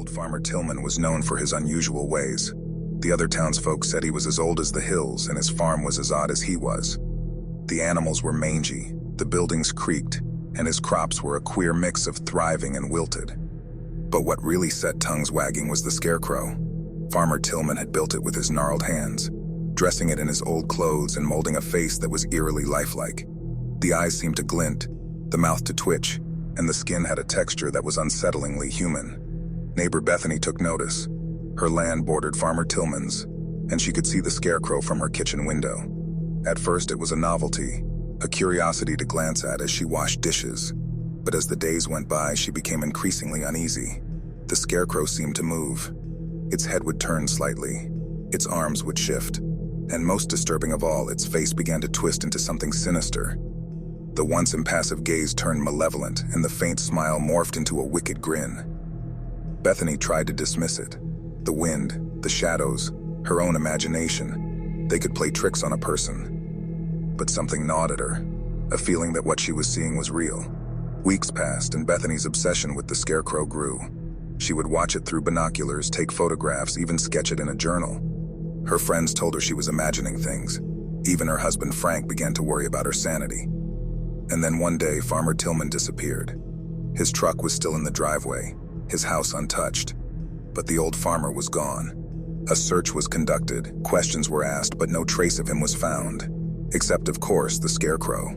old farmer Tillman was known for his unusual ways. The other townsfolk said he was as old as the hills and his farm was as odd as he was. The animals were mangy, the buildings creaked, and his crops were a queer mix of thriving and wilted. But what really set tongues wagging was the scarecrow. Farmer Tillman had built it with his gnarled hands, dressing it in his old clothes and molding a face that was eerily lifelike. The eyes seemed to glint, the mouth to twitch, and the skin had a texture that was unsettlingly human. Neighbor Bethany took notice. Her land bordered Farmer Tillman's, and she could see the scarecrow from her kitchen window. At first it was a novelty, a curiosity to glance at as she washed dishes. But as the days went by, she became increasingly uneasy. The scarecrow seemed to move. Its head would turn slightly, its arms would shift, and most disturbing of all, its face began to twist into something sinister. The once impassive gaze turned malevolent, and the faint smile morphed into a wicked grin. Bethany tried to dismiss it. The wind, the shadows, her own imagination, they could play tricks on a person. But something gnawed at her, a feeling that what she was seeing was real. Weeks passed, and Bethany's obsession with the scarecrow grew. She would watch it through binoculars, take photographs, even sketch it in a journal. Her friends told her she was imagining things. Even her husband Frank began to worry about her sanity. And then one day, Farmer Tillman disappeared. His truck was still in the driveway, his house untouched. But the old farmer was gone. A search was conducted, questions were asked, but no trace of him was found. Except, of course, the scarecrow.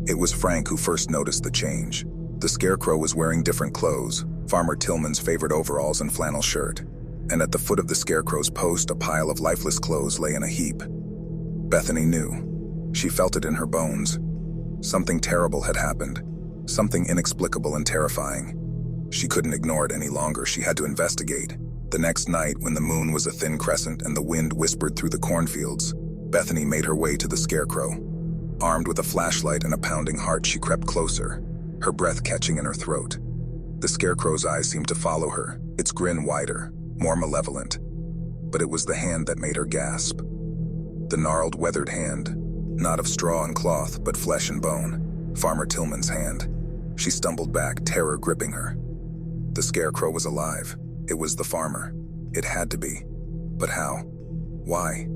It was Frank who first noticed the change. The scarecrow was wearing different clothes, Farmer Tillman's favorite overalls and flannel shirt. And at the foot of the scarecrow's post, a pile of lifeless clothes lay in a heap. Bethany knew. She felt it in her bones. Something terrible had happened. Something inexplicable and terrifying. She couldn't ignore it any longer. She had to investigate. The next night, when the moon was a thin crescent and the wind whispered through the cornfields, Bethany made her way to the scarecrow. Armed with a flashlight and a pounding heart, she crept closer, her breath catching in her throat. The scarecrow's eyes seemed to follow her, its grin wider, more malevolent. But it was the hand that made her gasp. The gnarled, weathered hand, not of straw and cloth, but flesh and bone. Farmer Tillman's hand. She stumbled back, terror gripping her. The scarecrow was alive. It was the farmer. It had to be. But how? Why?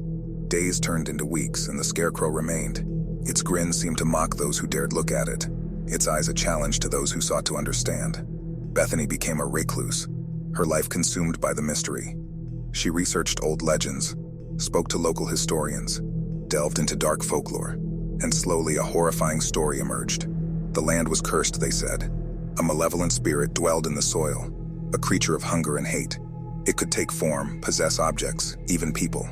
Days turned into weeks, and the scarecrow remained. Its grin seemed to mock those who dared look at it, its eyes a challenge to those who sought to understand. Bethany became a recluse, her life consumed by the mystery. She researched old legends, spoke to local historians, delved into dark folklore, and slowly a horrifying story emerged. The land was cursed, they said. A malevolent spirit dwelled in the soil, a creature of hunger and hate. It could take form, possess objects, even people.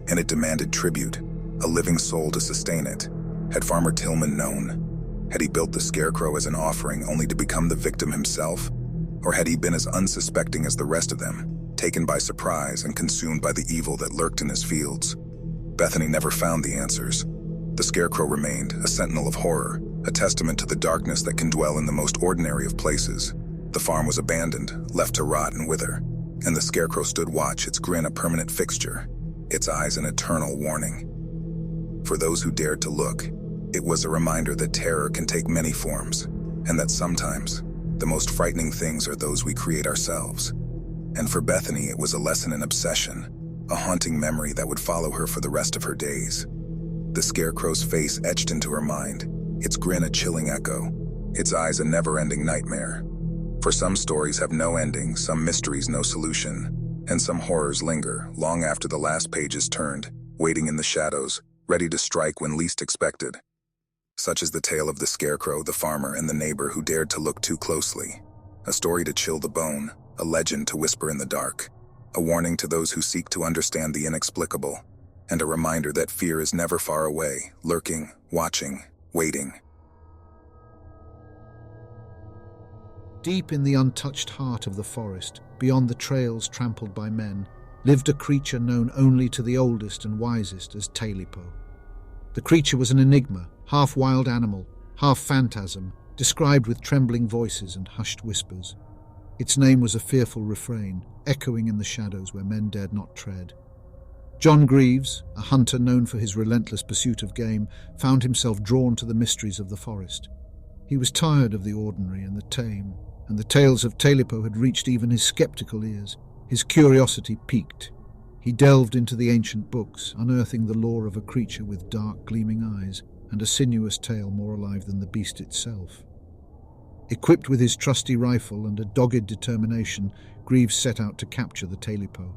And it demanded tribute, a living soul to sustain it. Had Farmer Tillman known? Had he built the scarecrow as an offering only to become the victim himself? Or had he been as unsuspecting as the rest of them, taken by surprise and consumed by the evil that lurked in his fields? Bethany never found the answers. The scarecrow remained, a sentinel of horror, a testament to the darkness that can dwell in the most ordinary of places. The farm was abandoned, left to rot and wither, and the scarecrow stood watch, its grin a permanent fixture, its eyes an eternal warning. For those who dared to look, it was a reminder that terror can take many forms, and that sometimes, the most frightening things are those we create ourselves. And for Bethany, it was a lesson in obsession, a haunting memory that would follow her for the rest of her days. The scarecrow's face etched into her mind, its grin a chilling echo, its eyes a never-ending nightmare. For some stories have no ending, some mysteries no solution, and some horrors linger long after the last page is turned, waiting in the shadows, ready to strike when least expected. Such is the tale of the scarecrow, the farmer, and the neighbor who dared to look too closely. A story to chill the bone, a legend to whisper in the dark, a warning to those who seek to understand the inexplicable, and a reminder that fear is never far away, lurking, watching, waiting. Deep in the untouched heart of the forest, beyond the trails trampled by men, lived a creature known only to the oldest and wisest as Talipo. The creature was an enigma, half wild animal, half phantasm, described with trembling voices and hushed whispers. Its name was a fearful refrain, echoing in the shadows where men dared not tread. John Greaves, a hunter known for his relentless pursuit of game, found himself drawn to the mysteries of the forest. He was tired of the ordinary and the tame, and the tales of Talipo had reached even his skeptical ears. His curiosity piqued. He delved into the ancient books, unearthing the lore of a creature with dark, gleaming eyes and a sinuous tail more alive than the beast itself. Equipped with his trusty rifle and a dogged determination, Greaves set out to capture the Talipo.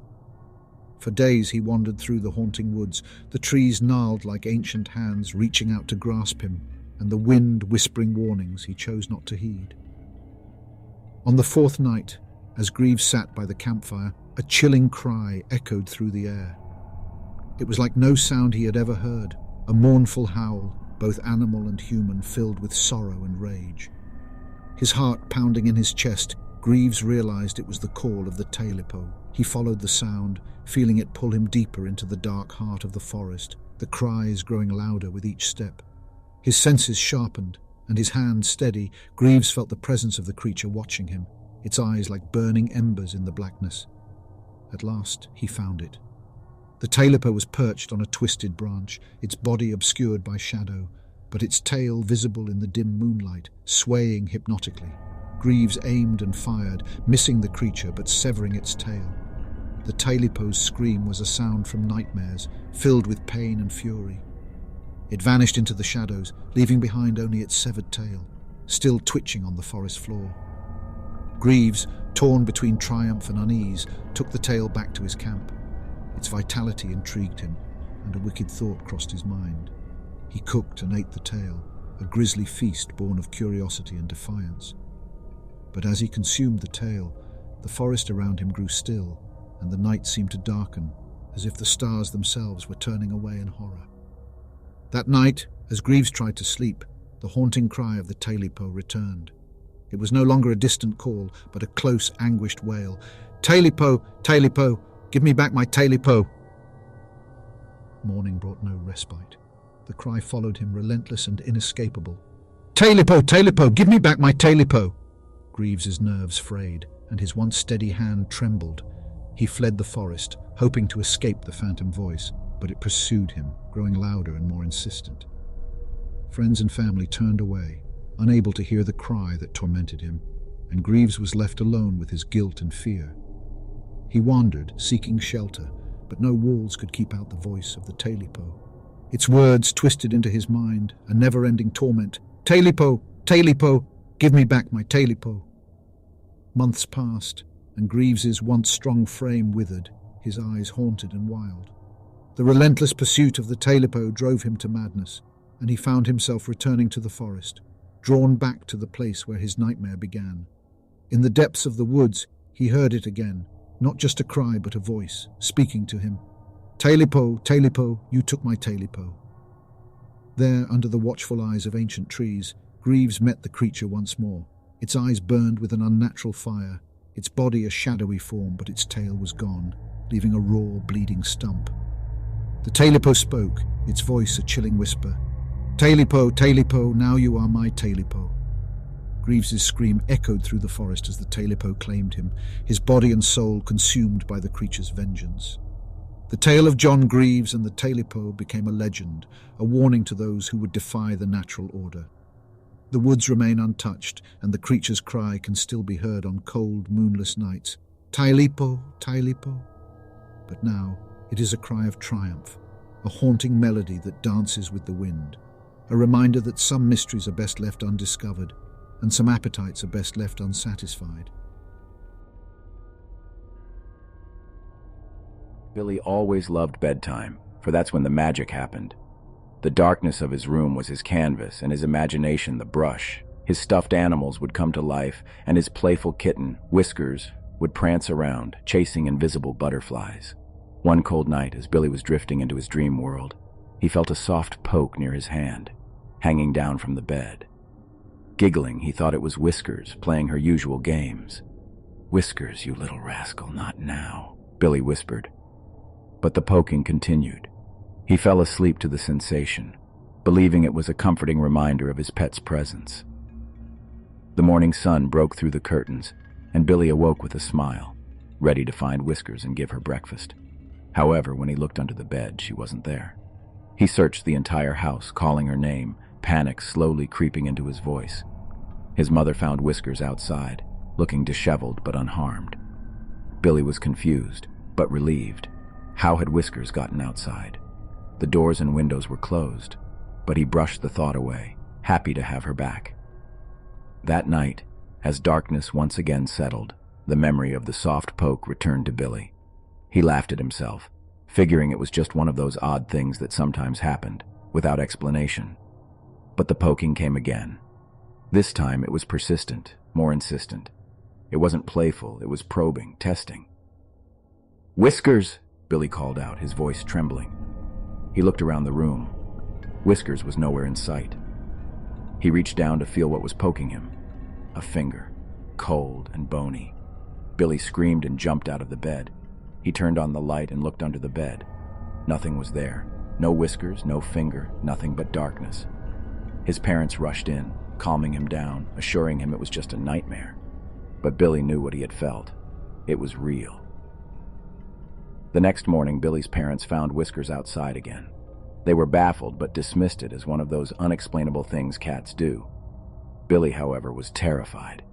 For days he wandered through the haunting woods, the trees gnarled like ancient hands reaching out to grasp him, and the wind whispering warnings he chose not to heed. On the fourth night, as Greaves sat by the campfire, a chilling cry echoed through the air. It was like no sound he had ever heard, a mournful howl, both animal and human, filled with sorrow and rage. His heart pounding in his chest, Greaves realized it was the call of the Talipo. He followed the sound, feeling it pull him deeper into the dark heart of the forest, the cries growing louder with each step. His senses sharpened, and his hand steady, Greaves felt the presence of the creature watching him, its eyes like burning embers in the blackness. At last, he found it. The Talipo was perched on a twisted branch, its body obscured by shadow, but its tail visible in the dim moonlight, swaying hypnotically. Greaves aimed and fired, missing the creature but severing its tail. The Talipo's scream was a sound from nightmares, filled with pain and fury. It vanished into the shadows, leaving behind only its severed tail, still twitching on the forest floor. Greaves, torn between triumph and unease, took the tail back to his camp. Its vitality intrigued him, and a wicked thought crossed his mind. He cooked and ate the tail, a grisly feast born of curiosity and defiance. But as he consumed the tail, the forest around him grew still, and the night seemed to darken, as if the stars themselves were turning away in horror. That night, as Greaves tried to sleep, the haunting cry of the Talipo returned. It was no longer a distant call, but a close, anguished wail. "Talipo! Talipo! Give me back my Talipo!" Morning brought no respite. The cry followed him, relentless and inescapable. "Talipo! Talipo! Give me back my Talipo!" Greaves's nerves frayed, and his once steady hand trembled. He fled the forest, hoping to escape the phantom voice, but it pursued him, growing louder and more insistent. Friends and family turned away, unable to hear the cry that tormented him, and Greaves was left alone with his guilt and fear. He wandered, seeking shelter, but no walls could keep out the voice of the Talipo. Its words twisted into his mind, a never-ending torment. "Talipo! Talipo! Give me back my Talipo!" Months passed, and Greaves's once strong frame withered, his eyes haunted and wild. The relentless pursuit of the Talipo drove him to madness, and he found himself returning to the forest, drawn back to the place where his nightmare began. In the depths of the woods, he heard it again, not just a cry but a voice, speaking to him. "Talipo, Talipo, you took my Talipo." There, under the watchful eyes of ancient trees, Greaves met the creature once more. Its eyes burned with an unnatural fire, its body a shadowy form, but its tail was gone, leaving a raw, bleeding stump. The Talipo spoke, its voice a chilling whisper. "Talipo, Talipo, now you are my Talipo." Greaves's scream echoed through the forest as the Talipo claimed him, his body and soul consumed by the creature's vengeance. The tale of John Greaves and the Talipo became a legend, a warning to those who would defy the natural order. The woods remain untouched, and the creature's cry can still be heard on cold, moonless nights. "Talipo, Talipo." But now it is a cry of triumph, a haunting melody that dances with the wind, a reminder that some mysteries are best left undiscovered, and some appetites are best left unsatisfied. Billy always loved bedtime, for that's when the magic happened. The darkness of his room was his canvas, and his imagination the brush. His stuffed animals would come to life, and his playful kitten, Whiskers, would prance around, chasing invisible butterflies. One cold night, as Billy was drifting into his dream world, he felt a soft poke near his hand, hanging down from the bed. Giggling, he thought it was Whiskers, playing her usual games. "Whiskers, you little rascal, not now," Billy whispered. But the poking continued. He fell asleep to the sensation, believing it was a comforting reminder of his pet's presence. The morning sun broke through the curtains, and Billy awoke with a smile, ready to find Whiskers and give her breakfast. However, when he looked under the bed, she wasn't there. He searched the entire house, calling her name, panic slowly creeping into his voice. His mother found Whiskers outside, looking disheveled but unharmed. Billy was confused, but relieved. How had Whiskers gotten outside? The doors and windows were closed, but he brushed the thought away, happy to have her back. That night, as darkness once again settled, the memory of the soft poke returned to Billy. He laughed at himself, figuring it was just one of those odd things that sometimes happened, without explanation. But the poking came again. This time it was persistent, more insistent. It wasn't playful, it was probing, testing. "Whiskers!" Billy called out, his voice trembling. He looked around the room. Whiskers was nowhere in sight. He reached down to feel what was poking him. A finger, cold and bony. Billy screamed and jumped out of the bed. He turned on the light and looked under the bed. Nothing was there. No whiskers, no finger, nothing but darkness. His parents rushed in, calming him down, assuring him it was just a nightmare. But Billy knew what he had felt. It was real. The next morning, Billy's parents found Whiskers outside again. They were baffled but dismissed it as one of those unexplainable things cats do. Billy, however, was terrified.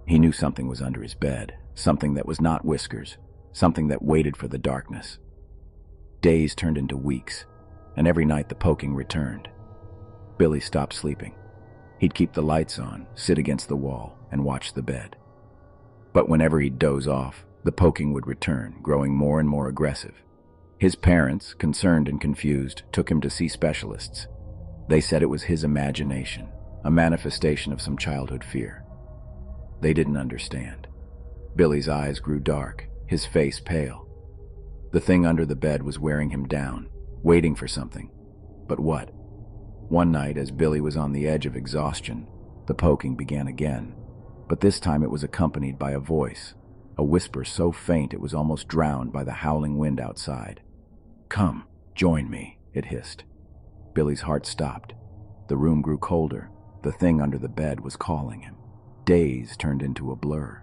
He knew something was under his bed, something that was not Whiskers, something that waited for the darkness. Days turned into weeks, and every night the poking returned. Billy stopped sleeping. He'd keep the lights on, sit against the wall, and watch the bed. But whenever he'd doze off, the poking would return, growing more and more aggressive. His parents, concerned and confused, took him to see specialists. They said it was his imagination, a manifestation of some childhood fear. They didn't understand. Billy's eyes grew dark, his face pale. The thing under the bed was wearing him down, waiting for something. But what? One night, as Billy was on the edge of exhaustion, the poking began again. But this time it was accompanied by a voice, a whisper so faint it was almost drowned by the howling wind outside. "Come, join me," it hissed. Billy's heart stopped. The room grew colder. The thing under the bed was calling him. Days turned into a blur.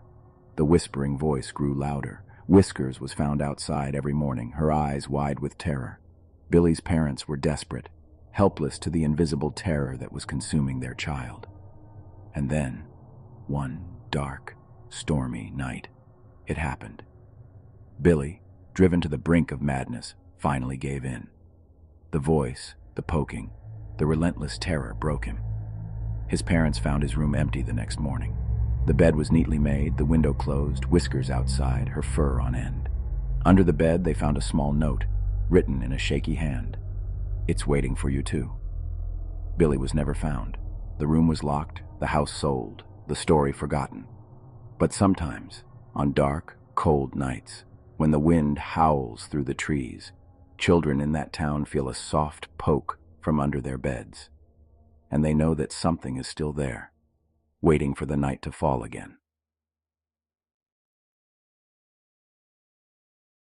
The whispering voice grew louder. Whiskers was found outside every morning, her eyes wide with terror. Billy's parents were desperate, helpless to the invisible terror that was consuming their child. And then, one dark, stormy night, it happened. Billy, driven to the brink of madness, finally gave in. The voice, the poking, the relentless terror broke him. His parents found his room empty the next morning. The bed was neatly made, the window closed, Whiskers outside, her fur on end. Under the bed, they found a small note, written in a shaky hand. "It's waiting for you too." Billy was never found. The room was locked, the house sold, the story forgotten. But sometimes, on dark, cold nights, when the wind howls through the trees, children in that town feel a soft poke from under their beds. And they know that something is still there, waiting for the night to fall again.